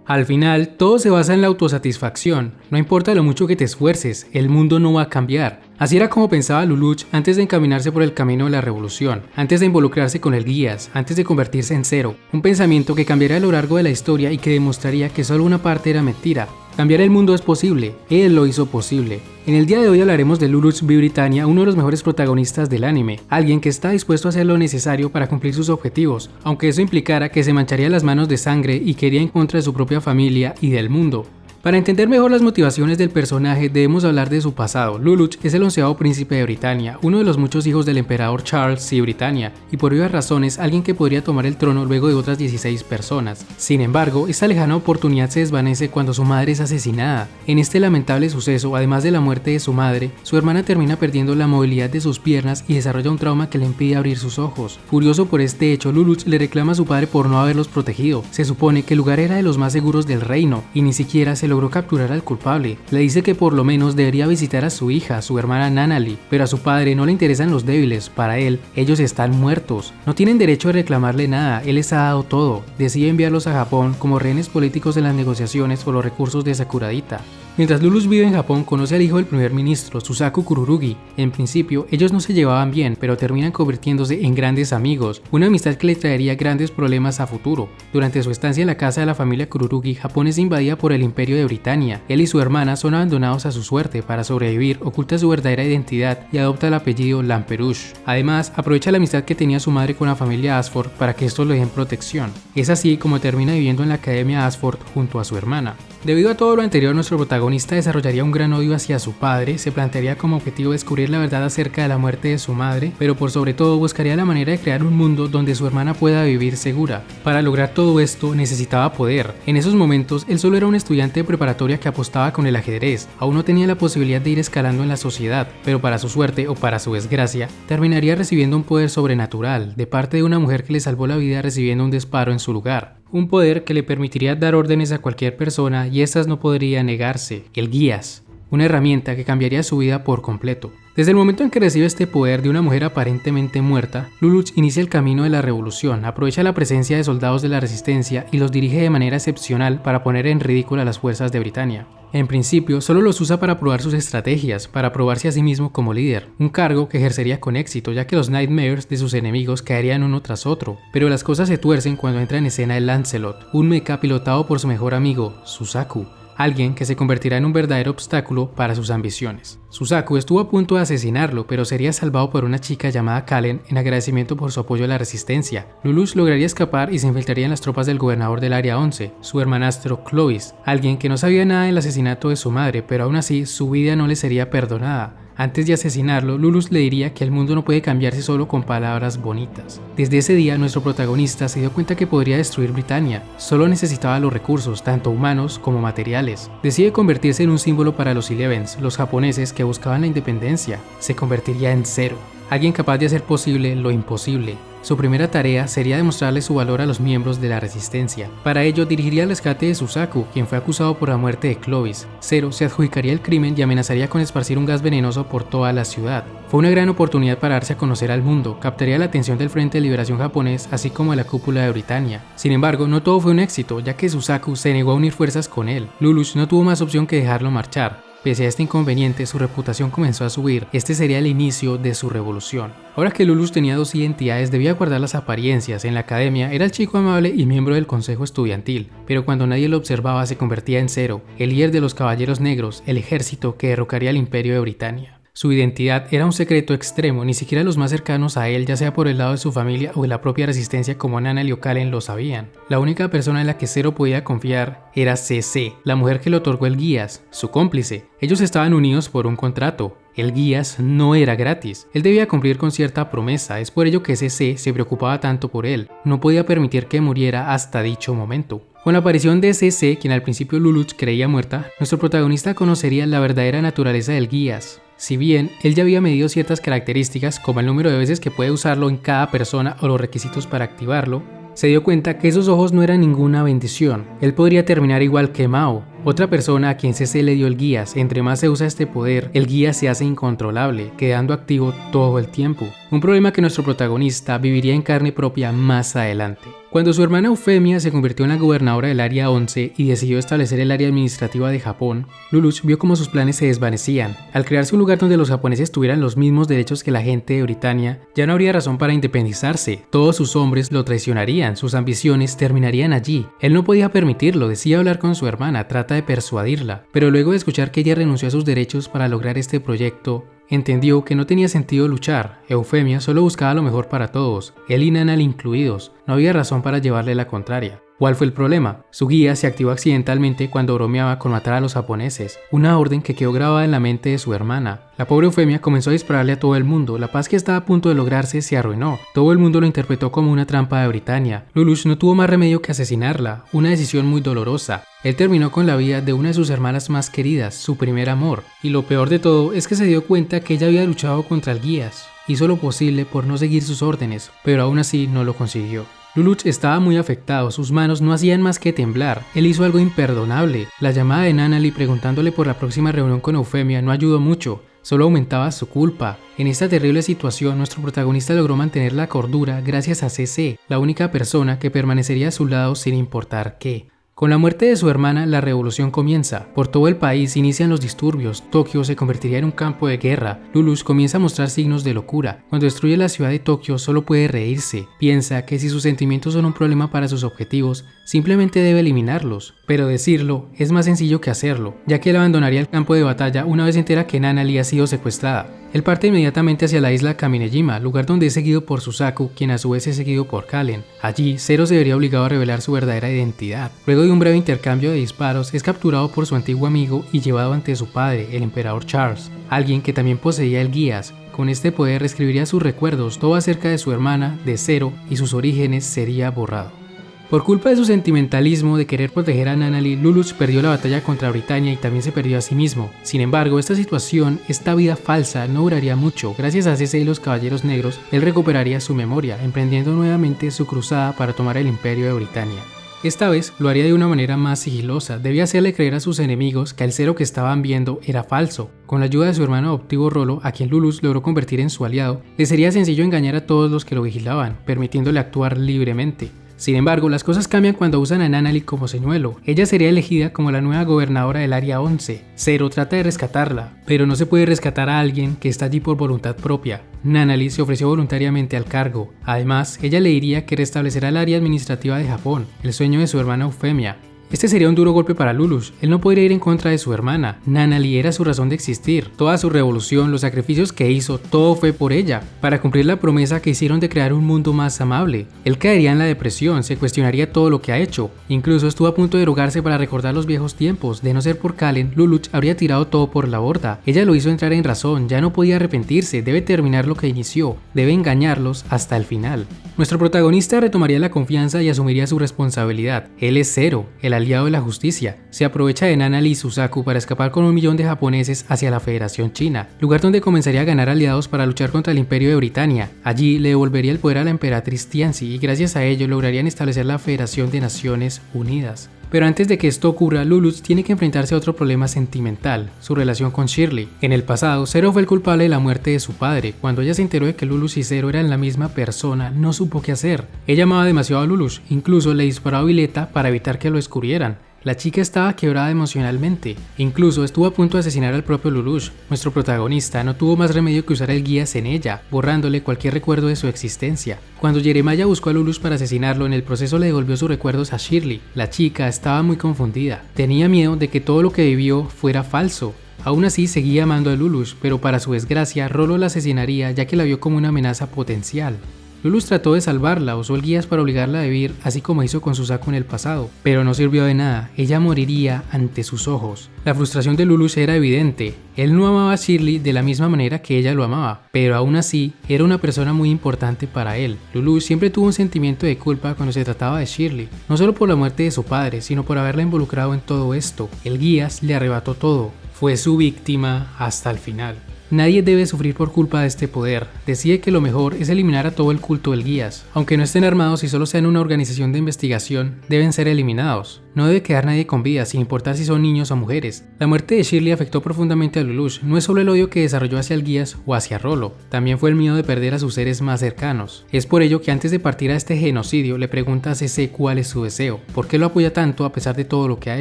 Al final, todo se basa en la autosatisfacción. No importa lo mucho que te esfuerces, el mundo no va a cambiar. Así era como pensaba Lelouch antes de encaminarse por el camino de la revolución, antes de involucrarse con el Guías, antes de convertirse en Zero. Un pensamiento que cambiaría a lo largo de la historia y que demostraría que solo una parte era mentira. Cambiar el mundo es posible, él lo hizo posible. En el día de hoy hablaremos de Lelouch B. Britannia, uno de los mejores protagonistas del anime, alguien que está dispuesto a hacer lo necesario para cumplir sus objetivos, aunque eso implicara que se mancharía las manos de sangre y que iría en contra de su propia familia y del mundo. Para entender mejor las motivaciones del personaje debemos hablar de su pasado. Lelouch es el 11º príncipe de Britannia, uno de los muchos hijos del emperador Charles C. Britannia, y por obvias razones alguien que podría tomar el trono luego de otras 16 personas. Sin embargo, esta lejana oportunidad se desvanece cuando su madre es asesinada. En este lamentable suceso, además de la muerte de su madre, su hermana termina perdiendo la movilidad de sus piernas y desarrolla un trauma que le impide abrir sus ojos. Furioso por este hecho, Lelouch le reclama a su padre por no haberlos protegido. Se supone que el lugar era de los más seguros del reino, y ni siquiera se logró capturar al culpable. Le dice que por lo menos debería visitar a su hija, su hermana Nanali, pero a su padre no le interesan los débiles. Para él, ellos están muertos. No tienen derecho a reclamarle nada, él les ha dado todo. Decide enviarlos a Japón como rehenes políticos en las negociaciones por los recursos de Sakuradita. Mientras Lelouch vive en Japón, conoce al hijo del primer ministro, Susaku Kururugi. En principio, ellos no se llevaban bien, pero terminan convirtiéndose en grandes amigos, una amistad que le traería grandes problemas a futuro. Durante su estancia en la casa de la familia Kururugi, Japón es invadida por el Imperio de Britannia. Él y su hermana son abandonados a su suerte. Para sobrevivir, oculta su verdadera identidad y adopta el apellido Lamperouche. Además, aprovecha la amistad que tenía su madre con la familia Ashford para que estos le den protección. Es así como termina viviendo en la Academia Ashford junto a su hermana. Debido a todo lo anterior, nuestro protagonista desarrollaría un gran odio hacia su padre, se plantearía como objetivo descubrir la verdad acerca de la muerte de su madre, pero por sobre todo buscaría la manera de crear un mundo donde su hermana pueda vivir segura. Para lograr todo esto necesitaba poder. En esos momentos, él solo era un estudiante de preparatoria que apostaba con el ajedrez, aún no tenía la posibilidad de ir escalando en la sociedad, pero para su suerte o para su desgracia, terminaría recibiendo un poder sobrenatural, de parte de una mujer que le salvó la vida recibiendo un disparo en su lugar. Un poder que le permitiría dar órdenes a cualquier persona y estas no podría negarse, el Guías, una herramienta que cambiaría su vida por completo. Desde el momento en que recibe este poder de una mujer aparentemente muerta, Lelouch inicia el camino de la revolución, aprovecha la presencia de soldados de la resistencia y los dirige de manera excepcional para poner en ridículo a las fuerzas de Britannia. En principio, solo los usa para probar sus estrategias, para probarse a sí mismo como líder, un cargo que ejercería con éxito ya que los Nightmares de sus enemigos caerían uno tras otro. Pero las cosas se tuercen cuando entra en escena el Lancelot, un mecha pilotado por su mejor amigo, Susaku, alguien que se convertirá en un verdadero obstáculo para sus ambiciones. Susaku estuvo a punto de asesinarlo, pero sería salvado por una chica llamada Kalen en agradecimiento por su apoyo a la resistencia. Lelouch lograría escapar y se infiltraría en las tropas del gobernador del Área 11, su hermanastro Clovis, alguien que no sabía nada del asesinato de su madre, pero aún así su vida no le sería perdonada. Antes de asesinarlo, Lelouch le diría que el mundo no puede cambiarse solo con palabras bonitas. Desde ese día, nuestro protagonista se dio cuenta que podría destruir Britannia. Solo necesitaba los recursos, tanto humanos como materiales. Decide convertirse en un símbolo para los Elevens, los japoneses que buscaban la independencia. Se convertiría en Zero, alguien capaz de hacer posible lo imposible. Su primera tarea sería demostrarle su valor a los miembros de la resistencia. Para ello dirigiría el rescate de Susaku, quien fue acusado por la muerte de Clovis. Zero se adjudicaría el crimen y amenazaría con esparcir un gas venenoso por toda la ciudad. Fue una gran oportunidad para darse a conocer al mundo, captaría la atención del Frente de Liberación japonés, así como de la cúpula de Britannia. Sin embargo, no todo fue un éxito, ya que Susaku se negó a unir fuerzas con él. Lelouch no tuvo más opción que dejarlo marchar. Pese a este inconveniente, su reputación comenzó a subir. Este sería el inicio de su revolución. Ahora que Lelouch tenía dos identidades, debía guardar las apariencias. En la academia era el chico amable y miembro del consejo estudiantil, pero cuando nadie lo observaba se convertía en Zero, el líder de los Caballeros Negros, el ejército que derrocaría al Imperio de Britannia. Su identidad era un secreto extremo, ni siquiera los más cercanos a él, ya sea por el lado de su familia o de la propia resistencia como Nanali o Kalen, lo sabían. La única persona en la que Zero podía confiar era CC, la mujer que le otorgó el Guías, su cómplice. Ellos estaban unidos por un contrato. El Guías no era gratis, él debía cumplir con cierta promesa, es por ello que CC se preocupaba tanto por él, no podía permitir que muriera hasta dicho momento. Con la aparición de CC, quien al principio Lelouch creía muerta, nuestro protagonista conocería la verdadera naturaleza del Guías. Si bien él ya había medido ciertas características como el número de veces que puede usarlo en cada persona o los requisitos para activarlo, se dio cuenta que esos ojos no eran ninguna bendición. Él podría terminar igual que Mao, otra persona a quien CC le dio el Guías. Entre más se usa este poder, el Guías se hace incontrolable, quedando activo todo el tiempo. Un problema que nuestro protagonista viviría en carne propia más adelante. Cuando su hermana Eufemia se convirtió en la gobernadora del Área 11 y decidió establecer el área administrativa de Japón, Lelouch vio cómo sus planes se desvanecían. Al crearse un lugar donde los japoneses tuvieran los mismos derechos que la gente de Britania, ya no habría razón para independizarse. Todos sus hombres lo traicionarían, sus ambiciones terminarían allí. Él no podía permitirlo, decía hablar con su hermana, trata de persuadirla, pero luego de escuchar que ella renunció a sus derechos para lograr este proyecto, entendió que no tenía sentido luchar. Eufemia solo buscaba lo mejor para todos, él y Nanali incluidos. No había razón para llevarle la contraria. ¿Cuál fue el problema? Su guía se activó accidentalmente cuando bromeaba con matar a los japoneses, una orden que quedó grabada en la mente de su hermana. La pobre Eufemia comenzó a dispararle a todo el mundo. La paz que estaba a punto de lograrse se arruinó. Todo el mundo lo interpretó como una trampa de Britania. Lelouch no tuvo más remedio que asesinarla, una decisión muy dolorosa. Él terminó con la vida de una de sus hermanas más queridas, su primer amor. Y lo peor de todo es que se dio cuenta que ella había luchado contra el Guías. Hizo lo posible por no seguir sus órdenes, pero aún así no lo consiguió. Lelouch estaba muy afectado, sus manos no hacían más que temblar. Él hizo algo imperdonable. La llamada de Nanali preguntándole por la próxima reunión con Eufemia no ayudó mucho, solo aumentaba su culpa. En esta terrible situación, nuestro protagonista logró mantener la cordura gracias a CC, la única persona que permanecería a su lado sin importar qué. Con la muerte de su hermana, la revolución comienza. Por todo el país inician los disturbios. Tokio se convertiría en un campo de guerra. Lelouch comienza a mostrar signos de locura. Cuando destruye la ciudad de Tokio, solo puede reírse. Piensa que si sus sentimientos son un problema para sus objetivos, simplemente debe eliminarlos. Pero decirlo es más sencillo que hacerlo, ya que él abandonaría el campo de batalla una vez se entera que Nanali ha sido secuestrada. Él parte inmediatamente hacia la isla Kaminejima, lugar donde es seguido por Susaku, quien a su vez es seguido por Kallen. Allí, Zero se vería obligado a revelar su verdadera identidad. Luego de un breve intercambio de disparos, es capturado por su antiguo amigo y llevado ante su padre, el emperador Charles, alguien que también poseía el Guías. Con este poder reescribiría sus recuerdos, todo acerca de su hermana, de Zero, y sus orígenes sería borrado. Por culpa de su sentimentalismo de querer proteger a Nanali, Lelouch perdió la batalla contra Britania y también se perdió a sí mismo. Sin embargo, esta vida falsa no duraría mucho. Gracias a CC y los Caballeros Negros, él recuperaría su memoria, emprendiendo nuevamente su cruzada para tomar el imperio de Britania. Esta vez lo haría de una manera más sigilosa, debía hacerle creer a sus enemigos que el Zero que estaban viendo era falso. Con la ayuda de su hermano adoptivo Rollo, a quien Lelouch logró convertir en su aliado, le sería sencillo engañar a todos los que lo vigilaban, permitiéndole actuar libremente. Sin embargo, las cosas cambian cuando usan a Nanali como señuelo. Ella sería elegida como la nueva gobernadora del Área 11. Zero trata de rescatarla, pero no se puede rescatar a alguien que está allí por voluntad propia. Nanali se ofreció voluntariamente al cargo. Además, ella le diría que restablecerá el área administrativa de Japón, el sueño de su hermana Eufemia. Este sería un duro golpe para Lelouch. Él no podría ir en contra de su hermana. Nanali era su razón de existir. Toda su revolución, los sacrificios que hizo, todo fue por ella, para cumplir la promesa que hicieron de crear un mundo más amable. Él caería en la depresión, se cuestionaría todo lo que ha hecho. Incluso estuvo a punto de drogarse para recordar los viejos tiempos. De no ser por Kallen, Lelouch habría tirado todo por la borda. Ella lo hizo entrar en razón, ya no podía arrepentirse, debe terminar lo que inició, debe engañarlos hasta el final. Nuestro protagonista retomaría la confianza y asumiría su responsabilidad. Él es Zero, el aliado de la justicia. Se aprovecha de Nanali y Susaku para escapar con 1 millón de japoneses hacia la Federación China, lugar donde comenzaría a ganar aliados para luchar contra el Imperio de Britania. Allí le devolvería el poder a la emperatriz Tianzi y gracias a ello lograrían establecer la Federación de Naciones Unidas. Pero antes de que esto ocurra, Lelouch tiene que enfrentarse a otro problema sentimental, su relación con Shirley. En el pasado, Zero fue el culpable de la muerte de su padre. Cuando ella se enteró de que Lelouch y Zero eran la misma persona, no supo qué hacer. Ella amaba demasiado a Lelouch, incluso le disparó a Violeta para evitar que lo descubrieran. La chica estaba quebrada emocionalmente, incluso estuvo a punto de asesinar al propio Lelouch. Nuestro protagonista no tuvo más remedio que usar el Guías en ella, borrándole cualquier recuerdo de su existencia. Cuando Jeremiah buscó a Lelouch para asesinarlo, en el proceso le devolvió sus recuerdos a Shirley. La chica estaba muy confundida, tenía miedo de que todo lo que vivió fuera falso. Aún así seguía amando a Lelouch, pero para su desgracia, Rollo la asesinaría ya que la vio como una amenaza potencial. Lelouch trató de salvarla, usó el Guías para obligarla a vivir, así como hizo con Susaku en el pasado, pero no sirvió de nada, ella moriría ante sus ojos. La frustración de Lelouch era evidente, él no amaba a Shirley de la misma manera que ella lo amaba, pero aún así era una persona muy importante para él. Lelouch siempre tuvo un sentimiento de culpa cuando se trataba de Shirley, no solo por la muerte de su padre, sino por haberla involucrado en todo esto. El Guías le arrebató todo, fue su víctima hasta el final. Nadie debe sufrir por culpa de este poder. Decide que lo mejor es eliminar a todo el culto del guías. Aunque no estén armados y solo sean una organización de investigación, deben ser eliminados. No debe quedar nadie con vida, sin importar si son niños o mujeres. La muerte de Shirley afectó profundamente a Lelouch. No es solo el odio que desarrolló hacia el guías o hacia Rollo, también fue el miedo de perder a sus seres más cercanos. Es por ello que antes de partir a este genocidio le pregunta a CC cuál es su deseo, por qué lo apoya tanto a pesar de todo lo que ha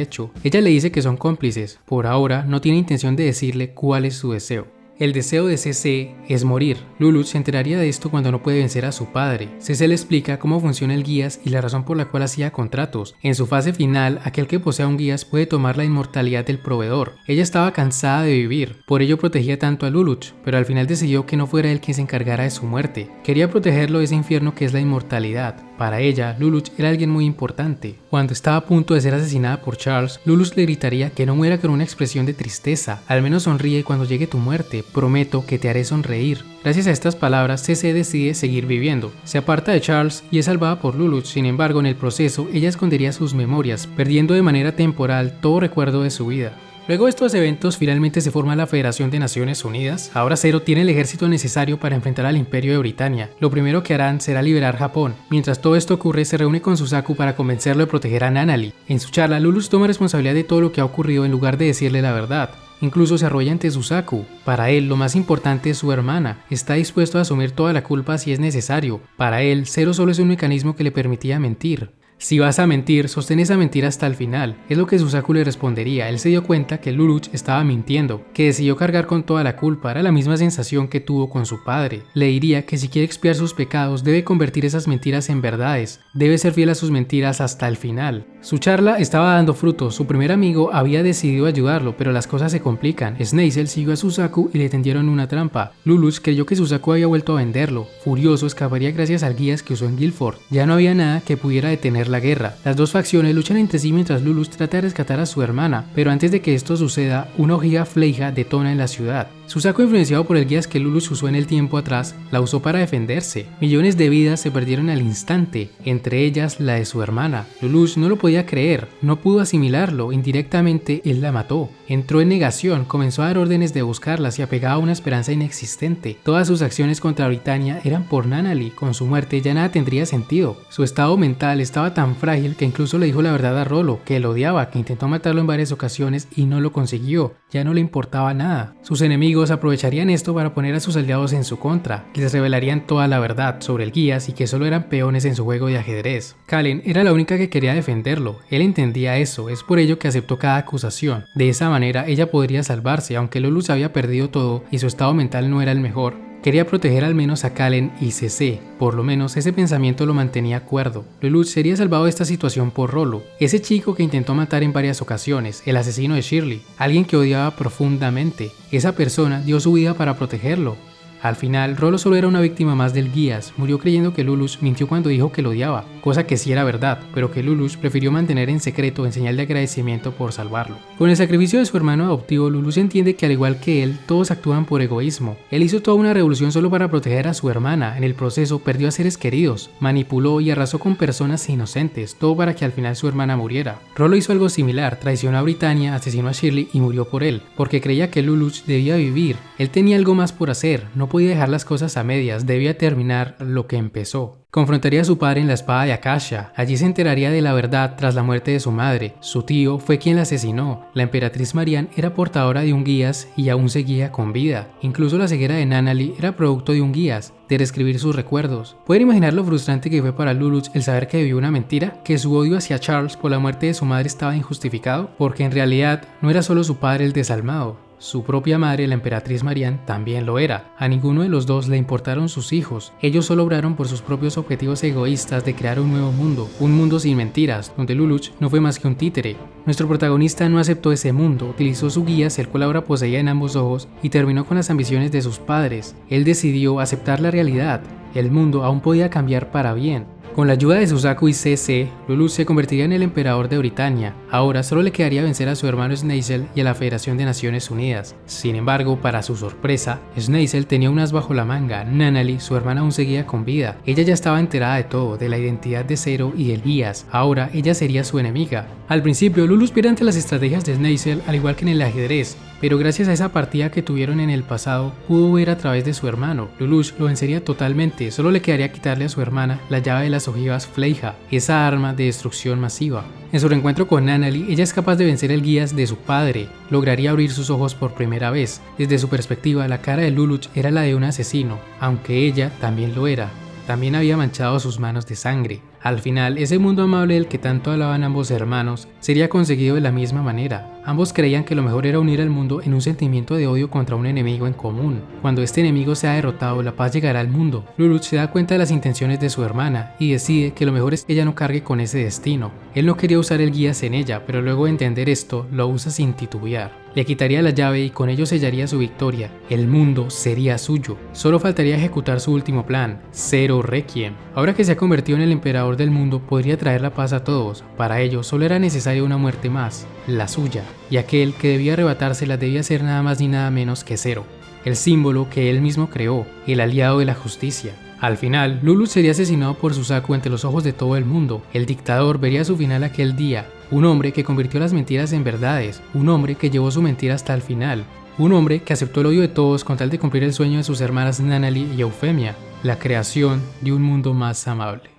hecho. Ella le dice que son cómplices. Por ahora no tiene intención de decirle cuál es su deseo. El deseo de CC es morir. Lelouch se enteraría de esto cuando no puede vencer a su padre. CC le explica cómo funciona el guías y la razón por la cual hacía contratos. En su fase final, aquel que posea un guías puede tomar la inmortalidad del proveedor. Ella estaba cansada de vivir, por ello protegía tanto a Lelouch, pero al final decidió que no fuera él quien se encargara de su muerte. Quería protegerlo de ese infierno que es la inmortalidad. Para ella, Lelouch era alguien muy importante. Cuando estaba a punto de ser asesinada por Charles, Lelouch le gritaría que no muera con una expresión de tristeza. Al menos sonríe cuando llegue tu muerte, prometo que te haré sonreír. Gracias a estas palabras, CC decide seguir viviendo. Se aparta de Charles y es salvada por Lelouch. Sin embargo, en el proceso, ella escondería sus memorias, perdiendo de manera temporal todo recuerdo de su vida. Luego de estos eventos, finalmente se forma la Federación de Naciones Unidas. Ahora Zero tiene el ejército necesario para enfrentar al Imperio de Britania. Lo primero que harán será liberar Japón. Mientras todo esto ocurre, se reúne con Suzaku para convencerlo de proteger a Nanali. En su charla, Lelouch toma responsabilidad de todo lo que ha ocurrido en lugar de decirle la verdad. Incluso se arrolla ante Suzaku. Para él, lo más importante es su hermana. Está dispuesto a asumir toda la culpa si es necesario. Para él, Zero solo es un mecanismo que le permitía mentir. Si vas a mentir, sostén esa mentira hasta el final. Es lo que Suzaku le respondería. Él se dio cuenta que Lelouch estaba mintiendo, que decidió cargar con toda la culpa. Era la misma sensación que tuvo con su padre. Le diría que si quiere expiar sus pecados, debe convertir esas mentiras en verdades. Debe ser fiel a sus mentiras hasta el final. Su charla estaba dando frutos. Su primer amigo había decidido ayudarlo, pero las cosas se complican. Snazel siguió a Suzaku y le tendieron una trampa. Lelouch creyó que Suzaku había vuelto a venderlo. Furioso, escaparía gracias al guías que usó en Guilford. Ya no había nada que pudiera detener la guerra. Las dos facciones luchan entre sí mientras Lelouch trata de rescatar a su hermana, pero antes de que esto suceda, una ojiva fleja detona en la ciudad. Suzaku, influenciado por el guías que Lelouch usó en el tiempo atrás, la usó para defenderse. Millones de vidas se perdieron al instante, entre ellas la de su hermana. Lelouch no lo podía creer, no pudo asimilarlo, indirectamente él la mató. Entró en negación, comenzó a dar órdenes de buscarlas y apegaba a una esperanza inexistente. Todas sus acciones contra Britania eran por Nanali. Con su muerte ya nada tendría sentido. Su estado mental estaba tan frágil que incluso le dijo la verdad a Rollo, que lo odiaba, que intentó matarlo en varias ocasiones y no lo consiguió. Ya no le importaba nada. Sus enemigos aprovecharían esto para poner a sus aliados en su contra. Les revelarían toda la verdad sobre el guías y que solo eran peones en su juego de ajedrez. Kalen era la única que quería defenderlo. Él entendía eso, es por ello que aceptó cada acusación. De esa manera ella podría salvarse, aunque Lelouch había perdido todo y su estado mental no era el mejor. Quería proteger al menos a Kalen y CC, por lo menos ese pensamiento lo mantenía cuerdo. Lelouch sería salvado de esta situación por Rollo, ese chico que intentó matar en varias ocasiones, el asesino de Shirley, alguien que odiaba profundamente. Esa persona dio su vida para protegerlo. Al final, Rollo solo era una víctima más del guías, murió creyendo que Lelouch mintió cuando dijo que lo odiaba, cosa que sí era verdad, pero que Lelouch prefirió mantener en secreto en señal de agradecimiento por salvarlo. Con el sacrificio de su hermano adoptivo, Lelouch entiende que al igual que él, todos actúan por egoísmo. Él hizo toda una revolución solo para proteger a su hermana, en el proceso perdió a seres queridos, manipuló y arrasó con personas inocentes, todo para que al final su hermana muriera. Rollo hizo algo similar, traicionó a Britania, asesinó a Shirley y murió por él, porque creía que Lelouch debía vivir. Él tenía algo más por hacer, no podía dejar las cosas a medias, debía terminar lo que empezó. Confrontaría a su padre en la espada de Akasha. Allí se enteraría de la verdad tras la muerte de su madre. Su tío fue quien la asesinó. La emperatriz Marianne era portadora de un guías y aún seguía con vida. Incluso la ceguera de Nanali era producto de un guías, de reescribir sus recuerdos. ¿Pueden imaginar lo frustrante que fue para Lelouch el saber que vivió una mentira? Que su odio hacia Charles por la muerte de su madre estaba injustificado, porque en realidad no era solo su padre el desalmado. Su propia madre, la emperatriz Marianne, también lo era. A ninguno de los dos le importaron sus hijos. Ellos solo obraron por sus propios objetivos egoístas de crear un nuevo mundo. Un mundo sin mentiras, donde Lelouch no fue más que un títere. Nuestro protagonista no aceptó ese mundo, utilizó su guías, el cual ahora poseía en ambos ojos, y terminó con las ambiciones de sus padres. Él decidió aceptar la realidad. El mundo aún podía cambiar para bien. Con la ayuda de Suzaku y CC, Lelouch se convertiría en el emperador de Britania. Ahora solo le quedaría vencer a su hermano Snazel y a la Federación de Naciones Unidas. Sin embargo, para su sorpresa, Snazel tenía un as bajo la manga. Nanali, su hermana, aún seguía con vida. Ella ya estaba enterada de todo, de la identidad de Zero y del guías. Ahora ella sería su enemiga. Al principio, Lelouch pierde ante las estrategias de Snazel, al igual que en el ajedrez, pero gracias a esa partida que tuvieron en el pasado, pudo ver a través de su hermano. Lelouch lo vencería totalmente, solo le quedaría quitarle a su hermana la llave de las ojivas Fleija, esa arma de destrucción masiva. En su reencuentro con Nunnally, ella es capaz de vencer el guías de su padre, lograría abrir sus ojos por primera vez. Desde su perspectiva, la cara de Lelouch era la de un asesino, aunque ella también lo era. También había manchado sus manos de sangre. Al final, ese mundo amable del que tanto hablaban ambos hermanos sería conseguido de la misma manera. Ambos creían que lo mejor era unir al mundo en un sentimiento de odio contra un enemigo en común. Cuando este enemigo sea derrotado, la paz llegará al mundo. Lelouch se da cuenta de las intenciones de su hermana y decide que lo mejor es que ella no cargue con ese destino. Él no quería usar el guías en ella, pero luego de entender esto, lo usa sin titubear. Le quitaría la llave y con ello sellaría su victoria. El mundo sería suyo. Solo faltaría ejecutar su último plan, Zero Requiem. Ahora que se ha convertido en el emperador del mundo, podría traer la paz a todos. Para ello, solo era necesaria una muerte más, la suya. Y aquel que debía arrebatársela debía ser nada más ni nada menos que Zero, el símbolo que él mismo creó, el aliado de la justicia. Al final, Lelouch sería asesinado por Suzaku ante los ojos de todo el mundo. El dictador vería su final aquel día. Un hombre que convirtió las mentiras en verdades. Un hombre que llevó su mentira hasta el final. Un hombre que aceptó el odio de todos con tal de cumplir el sueño de sus hermanas Nunnally y Eufemia. La creación de un mundo más amable.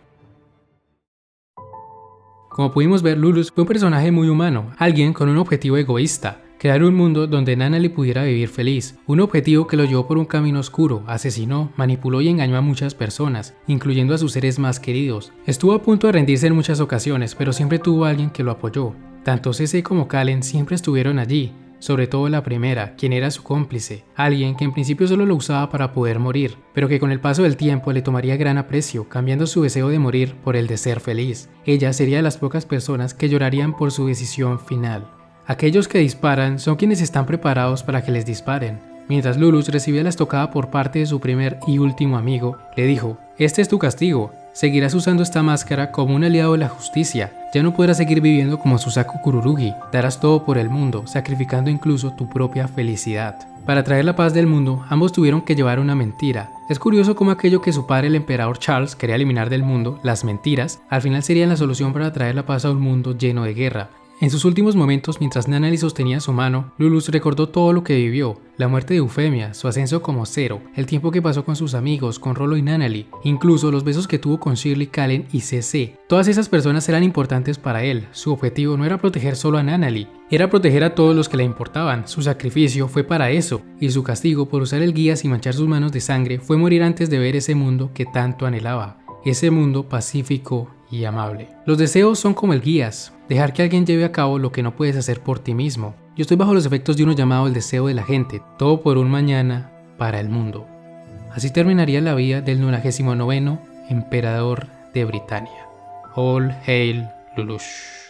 Como pudimos ver, Lelouch fue un personaje muy humano, alguien con un objetivo egoísta. Crear un mundo donde Nunnally pudiera vivir feliz, un objetivo que lo llevó por un camino oscuro, asesinó, manipuló y engañó a muchas personas, incluyendo a sus seres más queridos. Estuvo a punto de rendirse en muchas ocasiones, pero siempre tuvo a alguien que lo apoyó. Tanto CC como Kallen siempre estuvieron allí, sobre todo la primera, quien era su cómplice, alguien que en principio solo lo usaba para poder morir, pero que con el paso del tiempo le tomaría gran aprecio, cambiando su deseo de morir por el de ser feliz. Ella sería de las pocas personas que llorarían por su decisión final. Aquellos que disparan son quienes están preparados para que les disparen. Mientras Lelouch recibía la estocada por parte de su primer y último amigo, le dijo: "Este es tu castigo. Seguirás usando esta máscara como un aliado de la justicia. Ya no podrás seguir viviendo como Suzaku Kururugi. Darás todo por el mundo, sacrificando incluso tu propia felicidad". Para traer la paz del mundo, ambos tuvieron que llevar una mentira. Es curioso cómo aquello que su padre, el emperador Charles, quería eliminar del mundo, las mentiras, al final serían la solución para traer la paz a un mundo lleno de guerra. En sus últimos momentos, mientras Nunnally sostenía su mano, Lelouch recordó todo lo que vivió: la muerte de Eufemia, su ascenso como Zero, el tiempo que pasó con sus amigos, con Rollo y Nunnally, incluso los besos que tuvo con Shirley, Kallen y CC. Todas esas personas eran importantes para él. Su objetivo no era proteger solo a Nunnally, era proteger a todos los que le importaban. Su sacrificio fue para eso, y su castigo por usar el guías y manchar sus manos de sangre fue morir antes de ver ese mundo que tanto anhelaba, ese mundo pacífico y amable. Los deseos son como el guías, dejar que alguien lleve a cabo lo que no puedes hacer por ti mismo. Yo estoy bajo los efectos de uno llamado el deseo de la gente, todo por un mañana para el mundo. Así terminaría la vida del 99º emperador de Britania. All Hail Lelouch.